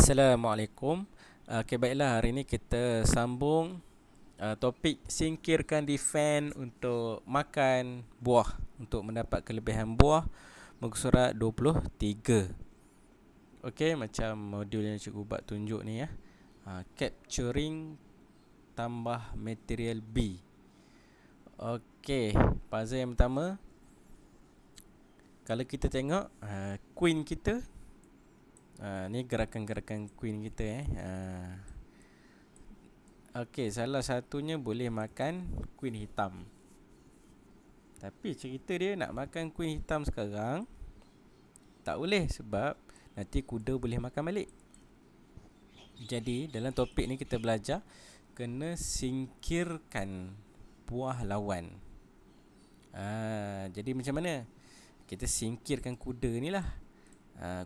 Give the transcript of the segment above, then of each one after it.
Assalamualaikum. Okey, baiklah, hari ini kita sambung topik singkirkan defend untuk makan buah, untuk mendapat kelebihan buah. Muka surat 23. Okey, macam modul yang cikgu buat tunjuk ni ya. Capturing tambah material B. Okey, puzzle yang pertama, kalau kita tengok queen kita, ni gerakan-gerakan queen kita Okey, salah satunya boleh makan queen hitam. Tapi cerita dia nak makan queen hitam sekarang tak boleh, sebab nanti kuda boleh makan balik. Jadi dalam topik ni kita belajar kena singkirkan buah lawan. Jadi macam mana kita singkirkan kuda ni lah,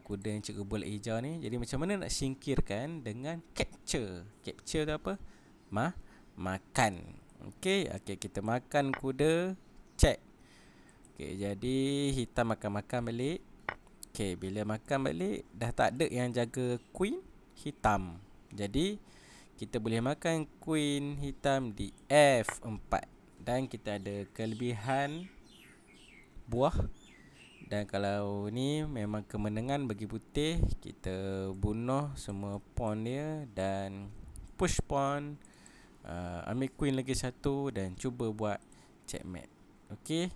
kuda yang cikgu bola hijau ni. Jadi macam mana nak singkirkan? Dengan capture. Capture tu apa? Makan. Okey, kita makan kuda. Check. Okey, jadi hitam makan balik. Okey, bila makan balik dah tak ada yang jaga queen hitam. Jadi kita boleh makan queen hitam di F4 dan kita ada kelebihan buah. Dan kalau ni memang kemenangan bagi putih, kita bunuh semua pawn dia dan push pawn, ambil queen lagi satu dan cuba buat checkmate. Okey,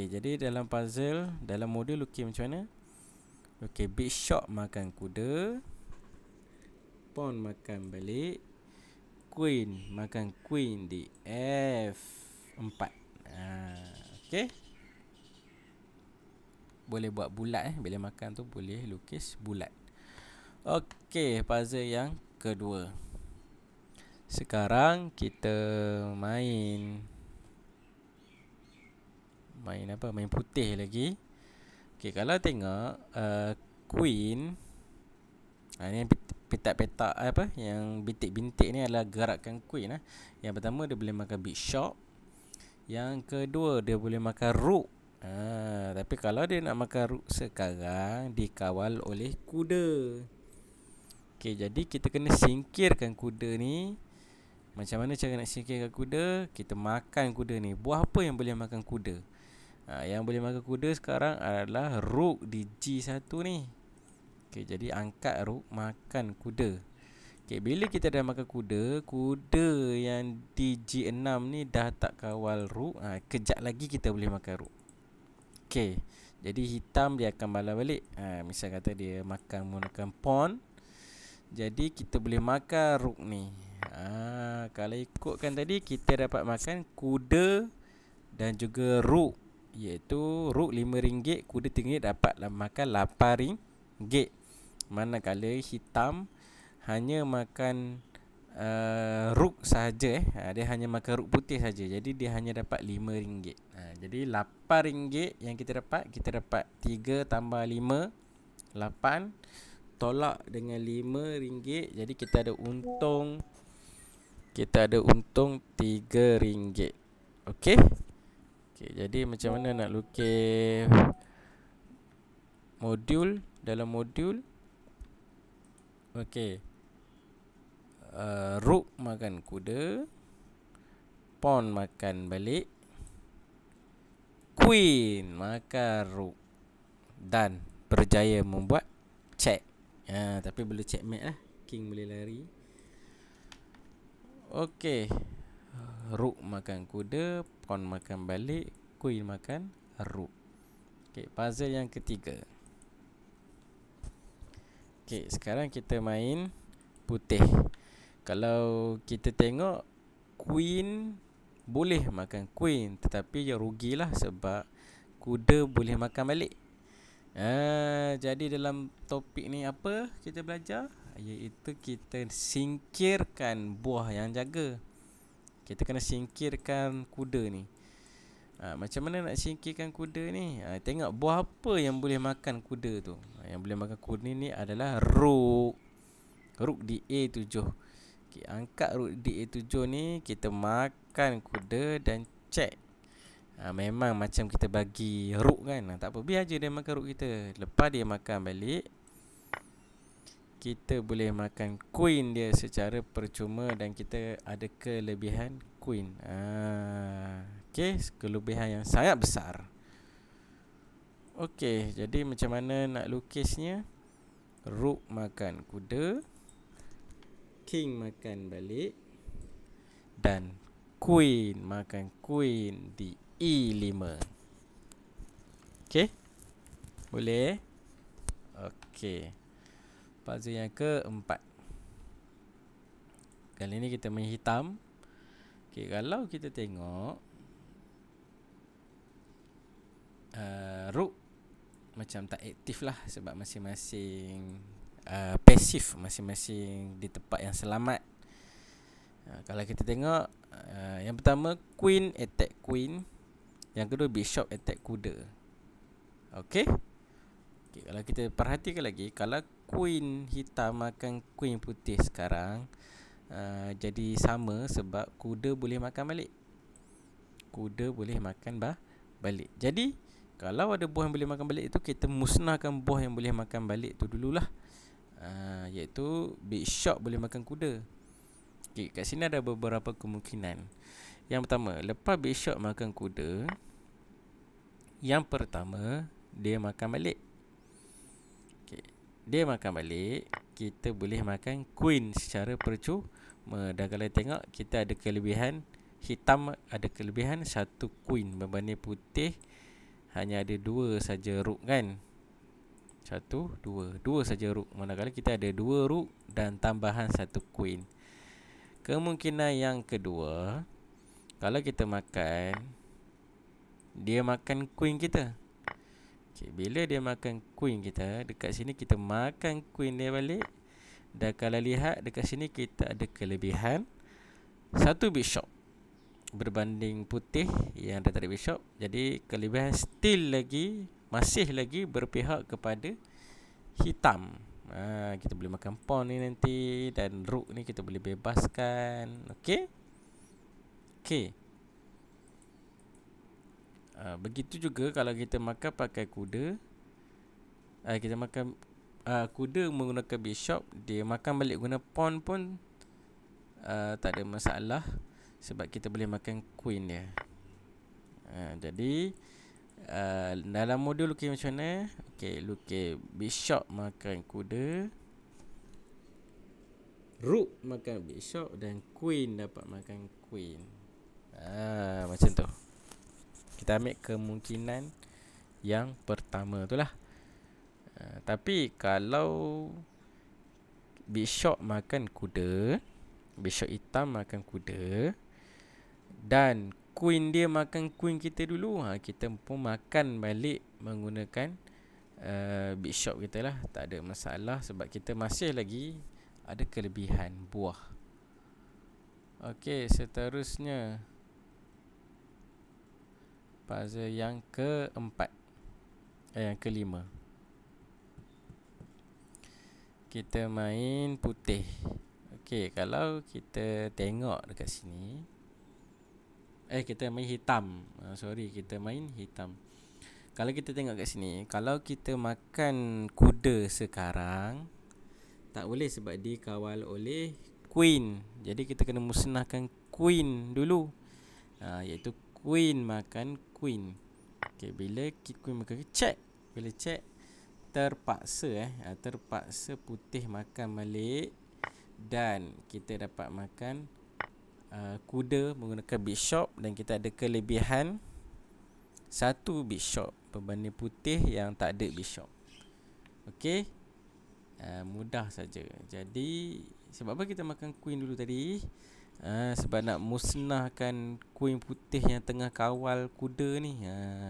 jadi dalam puzzle, dalam modul macam mana? Okey, bishop makan kuda, pawn makan balik, queen makan queen di F4. Okey, boleh buat bulat bila makan tu boleh lukis bulat. Okey, puzzle yang kedua. Sekarang kita main apa? Main putih lagi. Okey, kalau tengok queen, ni petak-petak apa yang bintik-bintik ni adalah gerakan queen. Yang pertama dia boleh makan bishop. Yang kedua dia boleh makan rook. Tapi kalau dia nak makan rook sekarang, dikawal oleh kuda. Okey, jadi kita kena singkirkan kuda ni. Macam mana cara nak singkirkan kuda? Kita makan kuda ni. Buah apa yang boleh makan kuda? Yang boleh makan kuda sekarang adalah rook di G1 ni. Okey, jadi angkat rook, makan kuda. Okey, bila kita dah makan kuda, kuda yang di G6 ni dah tak kawal rook. Kejap lagi kita boleh makan rook. Okey, jadi hitam dia akan balas balik. Misal kata dia makan menggunakan pawn, jadi kita boleh makan rook ni. Kalau ikutkan tadi, kita dapat makan kuda dan juga rook, iaitu rook RM5, kuda RM3, dapat makan RM8. Manakala hitam hanya makan rook sahaja. Dia hanya makan rook putih saja. Jadi dia hanya dapat RM5. Jadi RM8 yang kita dapat 3 tambah 5, 8, tolak dengan RM5. Jadi kita ada untung RM3. Okey. Jadi macam mana nak lukis modul dalam modul? Okey, rook makan kuda, pawn makan balik, queen makan rook, dan berjaya membuat check. Tapi boleh checkmate lah, king boleh lari. Okey, rook makan kuda, pawn makan balik, queen makan rook. Okey, puzzle yang ketiga. Okey, sekarang kita main putih. Kalau kita tengok, queen boleh makan queen, tetapi dia rugilah sebab kuda boleh makan balik. Jadi dalam topik ni apa kita belajar? Iaitu kita singkirkan buah yang jaga. Kita kena singkirkan kuda ni. Macam mana nak singkirkan kuda ni? Tengok buah apa yang boleh makan kuda tu. Yang boleh makan kuda ni adalah rook. Rook di A7. Okay, angkat rook di A7 ni, kita makan kuda dan check. Memang macam kita bagi rook kan. Tak apa, biar je dia makan rook kita. Lepas dia makan balik, kita boleh makan queen dia secara percuma dan kita ada kelebihan queen. Okey, kelebihan yang sangat besar. Okey, jadi macam mana nak lukisnya? Rook makan kuda, king makan balik, dan queen makan queen di E5. Okey? Boleh? Okey. Puzzle yang keempat. Kali ni kita main hitam. Okey, kalau kita tengok rook macam tak aktif lah, sebab masing-masing pasif, masing-masing di tempat yang selamat. Kalau kita tengok yang pertama queen attack queen, yang kedua bishop attack kuda. Okey. Okay, kalau kita perhatikan lagi, kalau queen hitam makan queen putih sekarang, jadi sama sebab kuda boleh makan balik. Kuda boleh makan balik. Jadi kalau ada buah yang boleh makan balik itu, kita musnahkan buah yang boleh makan balik tu dululah. Iaitu bishop boleh makan kuda. Okay, kat sini ada beberapa kemungkinan. Yang pertama, lepas bishop makan kuda, yang pertama dia makan balik. Okay, dia makan balik, kita boleh makan queen secara percuma. Dan kalau tengok, kita ada kelebihan, hitam ada kelebihan satu queen berbanding putih hanya ada dua saja rook kan. Dua saja rook. Manakala kita ada dua rook dan tambahan satu queen. Kemungkinan yang kedua, kalau kita makan, dia makan queen kita. Okay, bila dia makan queen kita, dekat sini kita makan queen dia balik. Dan kalau lihat dekat sini, kita ada kelebihan satu bishop berbanding putih yang dah tak ada bishop. Jadi kelebihan still lagi, masih lagi berpihak kepada hitam. Kita boleh makan pawn ni nanti, dan rook ni kita boleh bebaskan. Okey. Okey. Begitu juga kalau kita makan pakai kuda. Kita makan kuda menggunakan bishop, dia makan balik guna pawn pun tak ada masalah, sebab kita boleh makan queen dia. Jadi dalam modul lukis macam mana? Okey, lukis bishop makan kuda, rook makan bishop, dan queen dapat makan queen. Macam tu. Kita ambil kemungkinan yang pertama tu lah. Tapi kalau bishop makan kuda, bishop hitam makan kuda, dan queen dia makan queen kita dulu, kita pun makan balik menggunakan bishop kita lah. Tak ada masalah sebab kita masih lagi ada kelebihan buah. Okey, seterusnya puzzle yang keempat, yang kelima. Kita main putih. Okey, kalau kita tengok dekat sini, kita main hitam. Kita main hitam. Kalau kita tengok kat sini, kalau kita makan kuda sekarang, tak boleh sebab dikawal oleh queen. Jadi kita kena musnahkan queen dulu. Iaitu queen makan queen. Okey, bila queen makan check. Bila check, terpaksa terpaksa putih makan balik, dan kita dapat makan kuda menggunakan bishop, dan kita ada kelebihan satu bishop berbanding putih yang tak ada bishop. Okey, mudah saja. Jadi sebab apa kita makan queen dulu tadi? Sebab nak musnahkan queen putih yang tengah kawal kuda ni.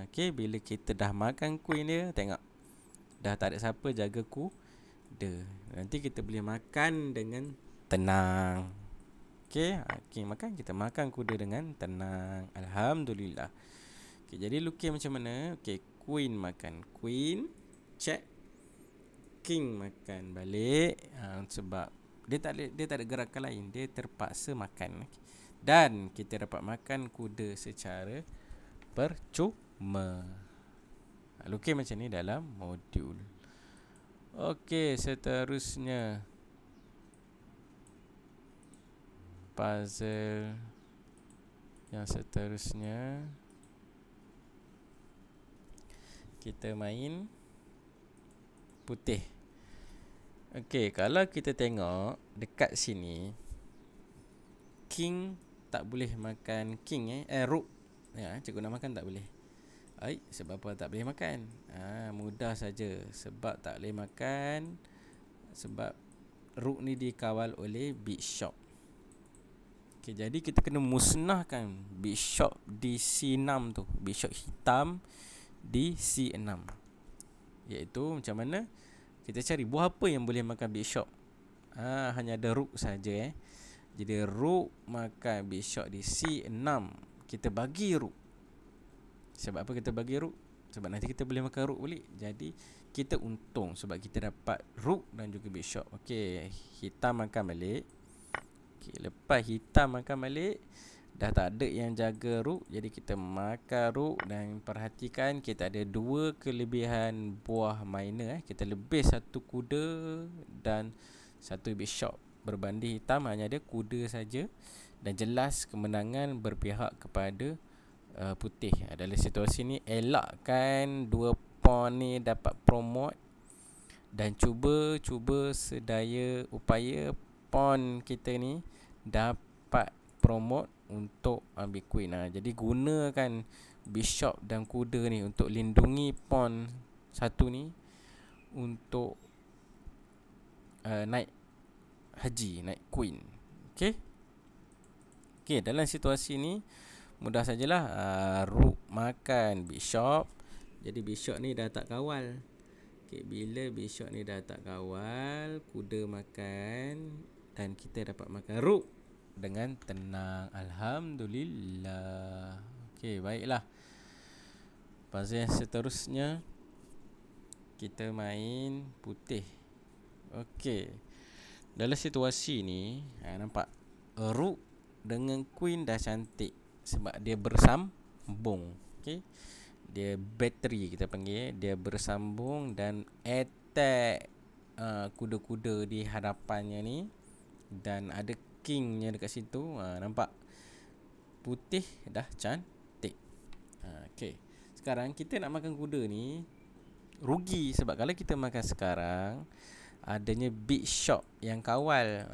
Okey, bila kita dah makan queen dia, tengok dah tak ada siapa jaga kuda. Nanti kita boleh makan dengan tenang. Okey, kita makan kuda dengan tenang. Alhamdulillah. Okey, jadi lukis macam mana? Okey, queen makan queen, check. King makan balik, sebab dia tak ada gerakan lain, dia terpaksa makan. Dan kita dapat makan kuda secara percuma. Lukis macam ni dalam modul. Okey, seterusnya puzzle yang seterusnya kita main putih. Okey, kalau kita tengok dekat sini, king tak boleh makan king rook. Ya, cikgu nak makan tak boleh. Sebab apa tak boleh makan? Mudah saja. Sebab tak boleh makan, sebab rook ni dikawal oleh bishop. Okay, jadi kita kena musnahkan bishop di C6 tu, bishop hitam di C6. Iaitu macam mana? Kita cari buah apa yang boleh makan bishop. Hanya ada rook saja. Jadi rook makan bishop di C6. Kita bagi rook. Sebab apa kita bagi rook? Sebab nanti kita boleh makan rook balik. Jadi kita untung sebab kita dapat rook dan juga bishop. Okey, hitam makan balik. Okay, lepas hitam makan balik, dah tak ada yang jaga rook. Jadi kita makan rook. Dan perhatikan kita ada dua kelebihan buah minor. Kita lebih satu kuda dan satu bishop. Berbanding hitam hanya ada kuda saja. Dan jelas kemenangan berpihak kepada putih. Dalam situasi ni elakkan dua pawn ni dapat promote. Dan cuba sedaya upaya pawn kita ni dapat promote untuk ambil queen. Jadi gunakan bishop dan kuda ni untuk lindungi pawn satu ni untuk naik haji, naik queen. Okey, dalam situasi ni mudah sajalah. Rook makan bishop. Jadi bishop ni dah tak kawal. Okey, bila bishop ni dah tak kawal, kuda makan dan kita dapat makan rook dengan tenang. Alhamdulillah. Okey, baiklah. Puzzle yang seterusnya kita main putih. Okey, dalam situasi ni nampak rook dengan queen dah cantik sebab dia bersambung. Okey, dia battery kita panggil. Dia bersambung dan attack kuda-kuda di hadapannya ni. Dan ada kingnya dekat situ. Nampak putih dah cantik. Okey, sekarang kita nak makan kuda ni rugi. Sebab kalau kita makan sekarang, adanya big shot yang kawal.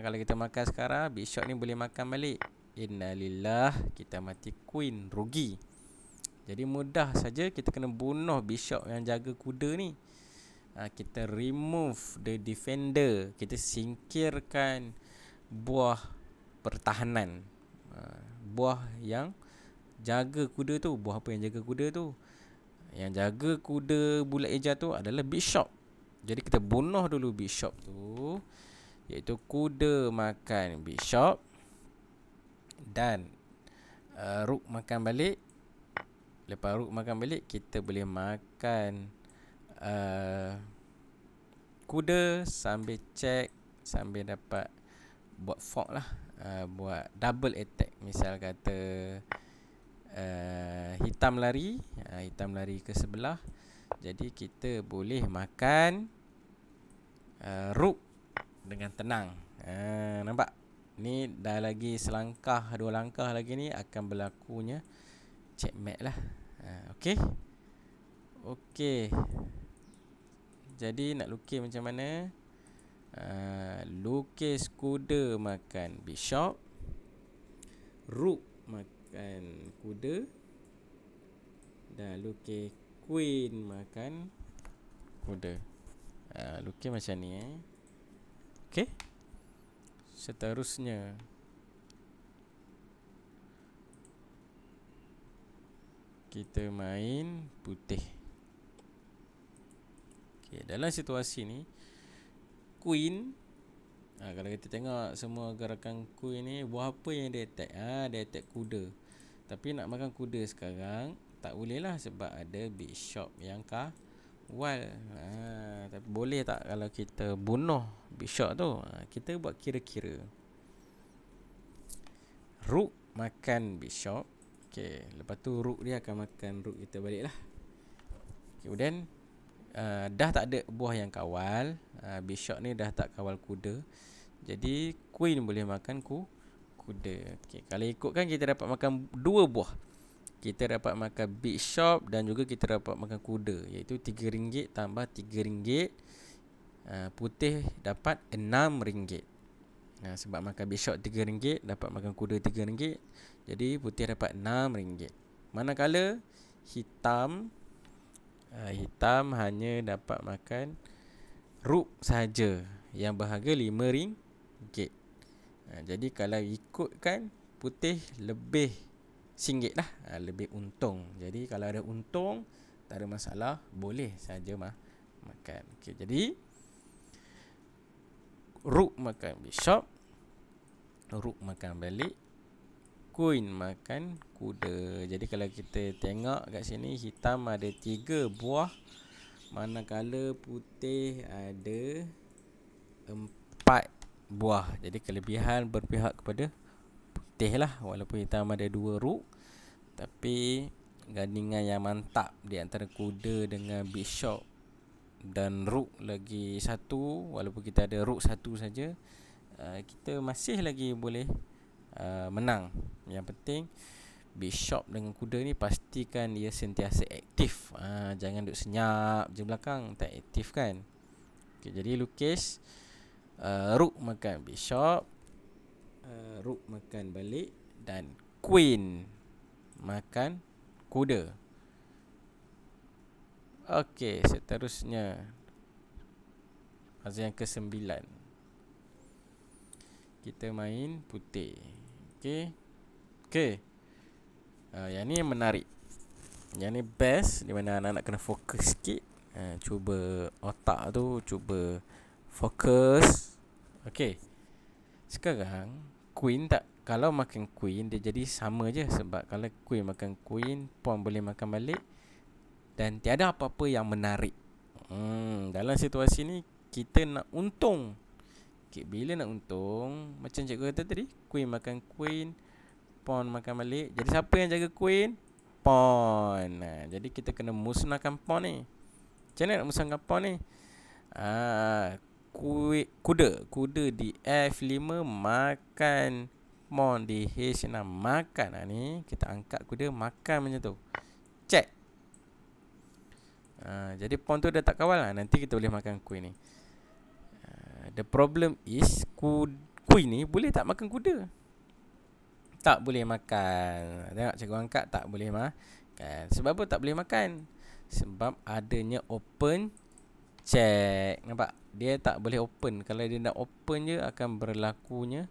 Kalau kita makan sekarang, big shot ni boleh makan balik. Innalillah, kita mati queen, rugi. Jadi mudah saja kita kena bunuh bishop yang jaga kuda ni. Kita remove the defender. Kita singkirkan buah pertahanan. Buah yang jaga kuda tu. Buah apa yang jaga kuda tu? Yang jaga kuda bulat eja tu adalah bishop. Jadi kita bunuh dulu bishop tu, iaitu kuda makan bishop. Dan rook makan balik. Lepas rook makan balik, kita boleh makan kuda sambil check, sambil dapat buat fork lah, buat double attack. Misal kata hitam lari, hitam lari ke sebelah. Jadi kita boleh makan rook dengan tenang. Nampak? Ni dah lagi selangkah, dua langkah lagi ni akan berlakunya checkmate lah. Okey. Okey. Jadi nak lukis macam mana? Lukis kuda makan bishop, rook makan kuda, dan lukis queen makan kuda. Lukis macam ni. Okey. Seterusnya kita main putih. Okay, dalam situasi ni queen, kalau kita tengok semua gerakan queen ni, buah apa yang dia attack? Dia attack kuda. Tapi nak makan kuda sekarang tak boleh lah, sebab ada bishop yang kawal. Tapi boleh tak kalau kita bunuh bishop tu? Kita buat kira-kira. Rook makan bishop. Okay, lepas tu rook dia akan makan rook kita balik lah. Kemudian dah tak ada buah yang kawal. Bishop ni dah tak kawal kuda. Jadi queen boleh makan kuda. Okay, kalau ikutkan kita dapat makan 2 buah. Kita dapat makan bishop dan juga kita dapat makan kuda, iaitu RM3 tambah RM3. Putih dapat RM6. Sebab makan bishop RM3, dapat makan kuda RM3. Jadi putih dapat RM6. Manakala hitam hanya dapat makan rook sahaja yang berharga RM5. Jadi kalau ikutkan, putih lebih RM1 lah, lebih untung. Jadi kalau ada untung, tak ada masalah, boleh saja makan. Okay, jadi rook makan bishop, rook makan balik, queen makan kuda. Jadi kalau kita tengok kat sini, hitam ada 3 buah, manakala putih ada 4 buah. Jadi kelebihan berpihak kepada putih lah. Walaupun hitam ada 2 rook, tapi gandingan yang mantap di antara kuda dengan bishop dan rook lagi 1. Walaupun kita ada rook 1 saja, kita masih lagi boleh menang. Yang penting bishop dengan kuda ni pastikan dia sentiasa aktif. Jangan duduk senyap je belakang, tak aktif kan. Okay, jadi lukis rook makan bishop, rook makan balik, dan queen makan kuda. Okey, seterusnya puzzle yang ke-9. Kita main putih. Okey. Yang ni yang menarik. Yang ni best, di mana anak-anak kena fokus sikit. Cuba otak tu, cuba fokus. Okey. Sekarang queen tak, kalau makan queen dia jadi sama je. Sebab kalau queen makan queen, pawn boleh makan balik dan tiada apa-apa yang menarik. Dalam situasi ni kita nak untung. Okay, bila nak untung, macam cikgu kata tadi, queen makan queen, pawn makan balik. Jadi siapa yang jaga queen? Pawn. Jadi kita kena musnahkan pawn ni. Macam mana nak musnahkan pawn ni? Kuda di F5 makan pawn di H6 makan. Ni kita angkat kuda makan macam tu. Check. Jadi pawn tu dah tak kawal. Nanti kita boleh makan queen ni. The problem is queen ni boleh tak makan kuda? Tak boleh makan. Tengok cikgu angkat, tak boleh makan. Sebab apa tak boleh makan? Sebab adanya open check. Nampak? Dia tak boleh open. Kalau dia nak open je, akan berlakunya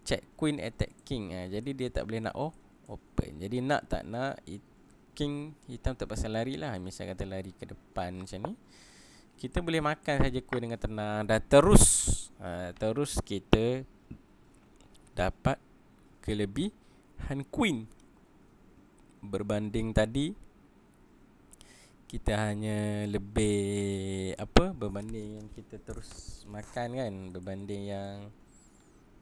check queen attack king. Jadi dia tak boleh nak open. Jadi nak tak nak, king hitam terpaksa lari lah. Misal kata lari ke depan macam ni, kita boleh makan saja queen dengan tenang. Dan terus kita dapat kelebihan queen. Berbanding tadi, kita hanya lebih berbanding yang kita terus makan kan. Berbanding yang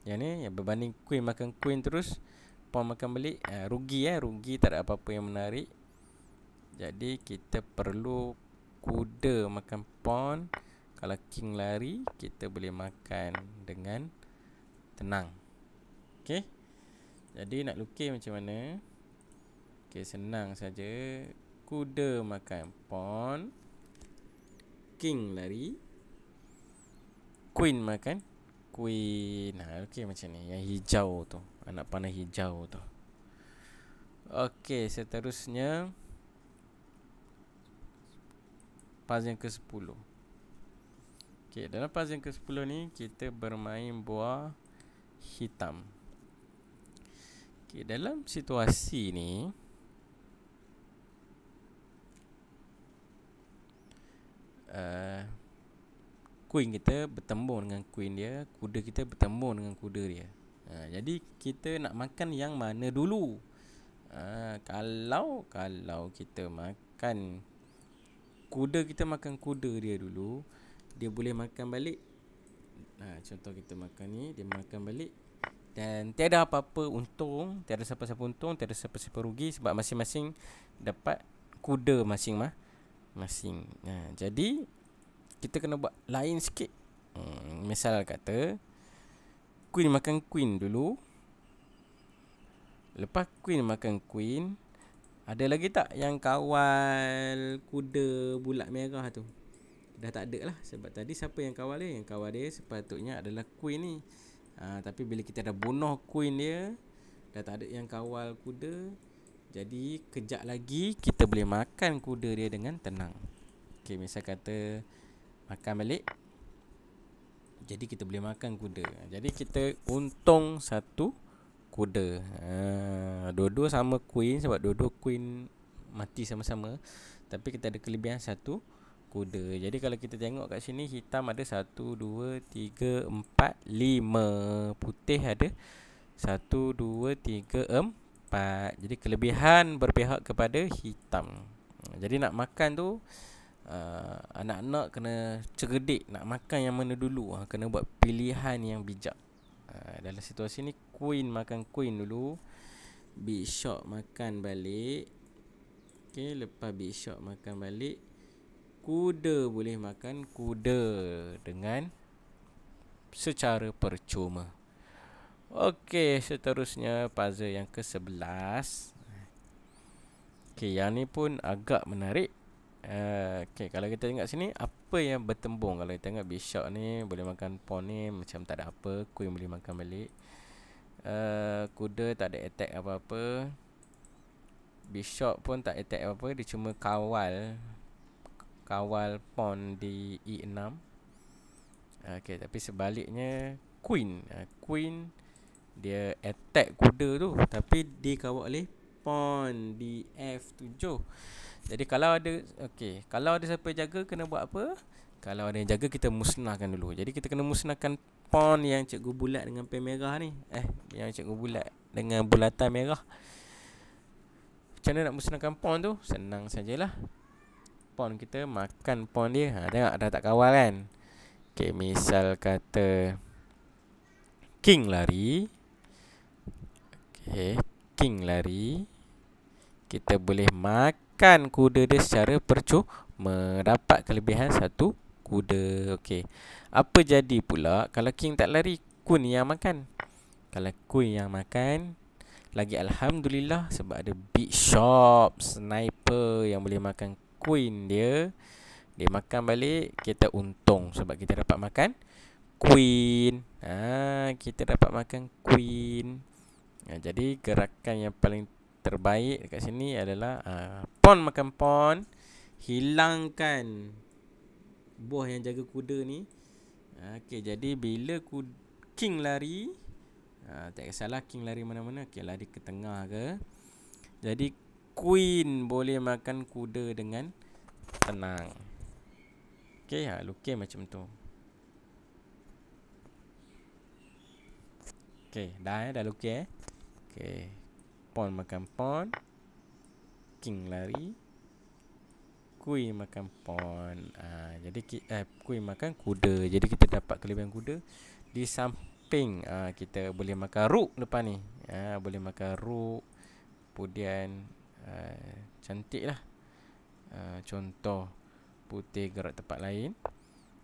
ni, berbanding queen makan queen terus, pawn makan balik, rugi tak ada apa-apa yang menarik. Jadi kita perlu kuda makan pawn. Kalau king lari, kita boleh makan dengan tenang. Okey. Jadi nak lukis macam mana? Okey, senang saja. Kuda makan pawn, king lari, queen makan queen. Okey macam ni. Yang hijau tu, anak panah hijau tu. Okey, seterusnya puzzle yang ke-10. Okey, dalam puzzle yang ke-10 ni kita bermain buah hitam. Okey, dalam situasi ni queen kita bertembung dengan queen dia, kuda kita bertembung dengan kuda dia. Jadi kita nak makan yang mana dulu? Kalau kita makan kuda, kita makan kuda dia dulu, dia boleh makan balik. Contoh kita makan ni, dia makan balik, dan tiada apa-apa untung, tiada siapa-siapa untung, tiada siapa-siapa rugi, sebab masing-masing dapat kuda masing-masing. masing. Jadi kita kena buat lain sikit. Misal kata queen makan queen dulu. Lepas queen makan queen, ada lagi tak yang kawal kuda bulat merah tu? Dah tak ada lah. Sebab tadi siapa yang kawal dia? Yang kawal dia sepatutnya adalah queen ni. Tapi bila kita dah bunuh queen dia, dah tak ada yang kawal kuda. Jadi kejap lagi kita boleh makan kuda dia dengan tenang. Okay, misal kata makan balik, jadi kita boleh makan kuda. Jadi kita untung satu kuda. Dua-dua sama queen, sebab dua-dua queen mati sama-sama. Tapi kita ada kelebihan satu kuda. Jadi kalau kita tengok kat sini, hitam ada 1, 2, 3, 4, 5. Putih ada 1, 2, 3, 4. Jadi kelebihan berpihak kepada hitam. Jadi nak makan tu, anak-anak kena cerdik nak makan yang mana dulu. Kena buat pilihan yang bijak. Dalam situasi ni, queen makan queen dulu, bishop makan balik. Okay, lepas bishop makan balik, kuda boleh makan kuda dengan secara percuma. Okey, seterusnya puzzle yang ke-11. Okey, yang ni pun agak menarik. Okey, kalau kita tengok sini, apa yang bertembung? Kalau kita tengok bishop ni boleh makan pawn ni, macam tak ada apa. Queen boleh makan balik. Kuda tak ada attack apa-apa. Bishop pun tak attack apa-apa. Dia cuma kawal pawn di E6. Okey, tapi sebaliknya queen dia attack kuda tu, tapi dikawal oleh pawn di F7. Jadi kalau ada siapa jaga, kena buat apa? Kalau ada yang jaga, kita musnahkan dulu. Jadi kita kena musnahkan pawn yang cikgu bulat dengan pen merah ni. Yang cikgu bulat dengan bulatan merah. Macam mana nak musnahkan pawn tu? Senang sajalah. Pawn kita makan pawn dia. Tengok dah tak kawal kan? Okay, misal kata king lari. Okay, king lari. Kita boleh makan kuda dia secara percuma, dapat kelebihan satu kuda. Okay, apa jadi pula kalau king tak lari, queen yang makan? Kalau queen yang makan, lagi alhamdulillah, sebab ada bishop sniper yang boleh makan queen dia. Dia makan balik, kita untung sebab kita dapat makan queen. Kita dapat makan queen. Jadi gerakan yang paling terbaik dekat sini adalah pawn makan pawn, hilangkan buah yang jaga kuda ni. Okey, jadi bila king lari, tak kisahlah king lari mana-mana. Okey, lari ke tengah ke. Jadi queen boleh makan kuda dengan tenang. Okey, lukis macam tu. Okey, dah lukis. Okey, pawn makan pawn, king lari, queen makan pawn. Jadi queen makan kuda. Jadi kita dapat kelebihan kuda. Di samping kita boleh makan rook depan ni. Boleh makan rook. Kemudian cantik lah. Contoh putih gerak tempat lain.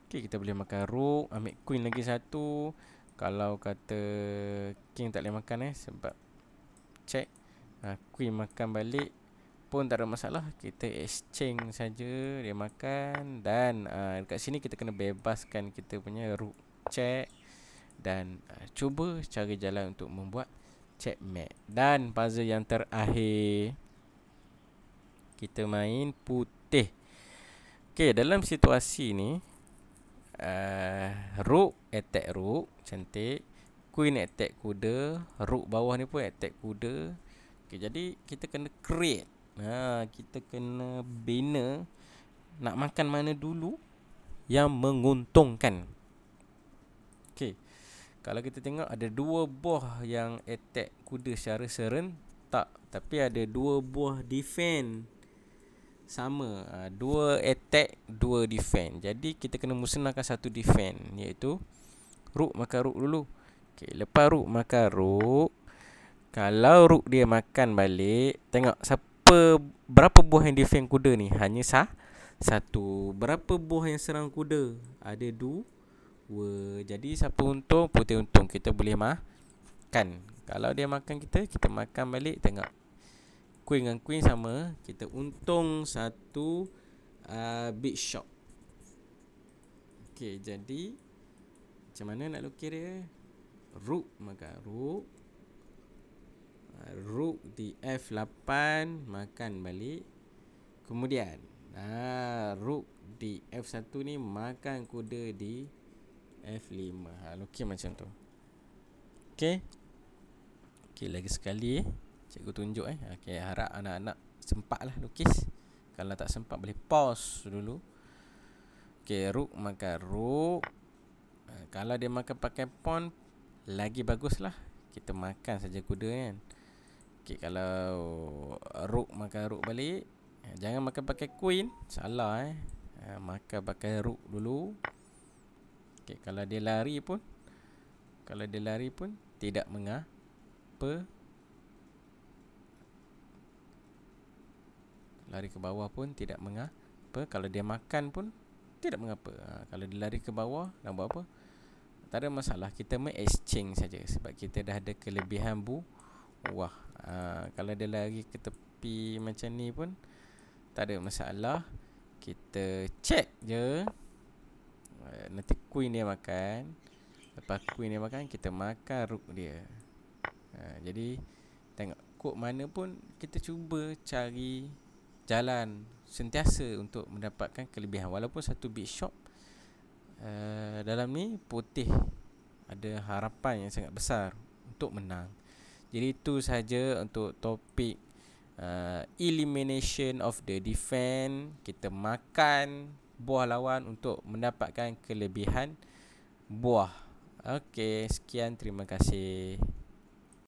Okay, kita boleh makan rook, ambil queen lagi satu. Kalau kata king tak boleh makan sebab check, queen makan balik pun tak ada masalah. Kita exchange saja, dia makan. Dan dekat sini kita kena bebaskan kita punya rook check. Dan cuba cari jalan untuk membuat checkmate. Dan puzzle yang terakhir, kita main putih. Okay, dalam situasi ni, rook attack rook, cantik. Queen attack kuda, rook bawah ni pun attack kuda. Okay, jadi kita kena create. Kita kena bina nak makan mana dulu yang menguntungkan. Okay, kalau kita tengok ada dua buah yang attack kuda secara serentak, tapi ada dua buah defend sama. Dua attack, dua defend. Jadi kita kena musnahkan satu defend, iaitu rook makan rook dulu. Okay, lepas rook makan rook, kalau rook dia makan balik, tengok berapa buah yang defend kuda ni? Hanya 1. Berapa buah yang serang kuda? Ada 2. Jadi siapa untung? Putih untung. Kita boleh makan. Kalau dia makan kita, kita makan balik. Tengok, queen dengan queen sama. Kita untung 1 big shot. Okey, jadi macam mana nak lukis dia? Rook, maka rook di F8, makan balik. Kemudian rook di F1 ni makan kuda di F5. Lukis macam tu. Okey. Okey, lagi sekali cikgu tunjuk Okey, harap anak-anak sempatlah lukis. Kalau tak sempat boleh pause dulu. Okey, rook makan rook. Kalau dia makan pakai pawn, lagi baguslah. Kita makan saja kuda kan. Okey, kalau rook makan rook balik, jangan makan pakai queen. Salah makan pakai rook dulu. Okey, kalau dia lari pun tidak mengapa. Lari ke bawah pun tidak mengapa. Kalau dia makan pun tidak mengapa. Kalau dia lari ke bawah, nak buat apa? Tak ada masalah. Kita exchange saja sebab kita dah ada kelebihan buah. Kalau dia lari ke tepi macam ni pun tak ada masalah. Kita check je. Nanti queen dia makan. Lepas queen dia makan, kita makan rook dia. Jadi tengok, kod mana pun kita cuba cari jalan sentiasa untuk mendapatkan kelebihan. Walaupun satu big shot, dalam ni putih ada harapan yang sangat besar untuk menang. Jadi itu saja untuk topik elimination of the defense. Kita makan buah lawan untuk mendapatkan kelebihan buah. Okey, sekian, terima kasih.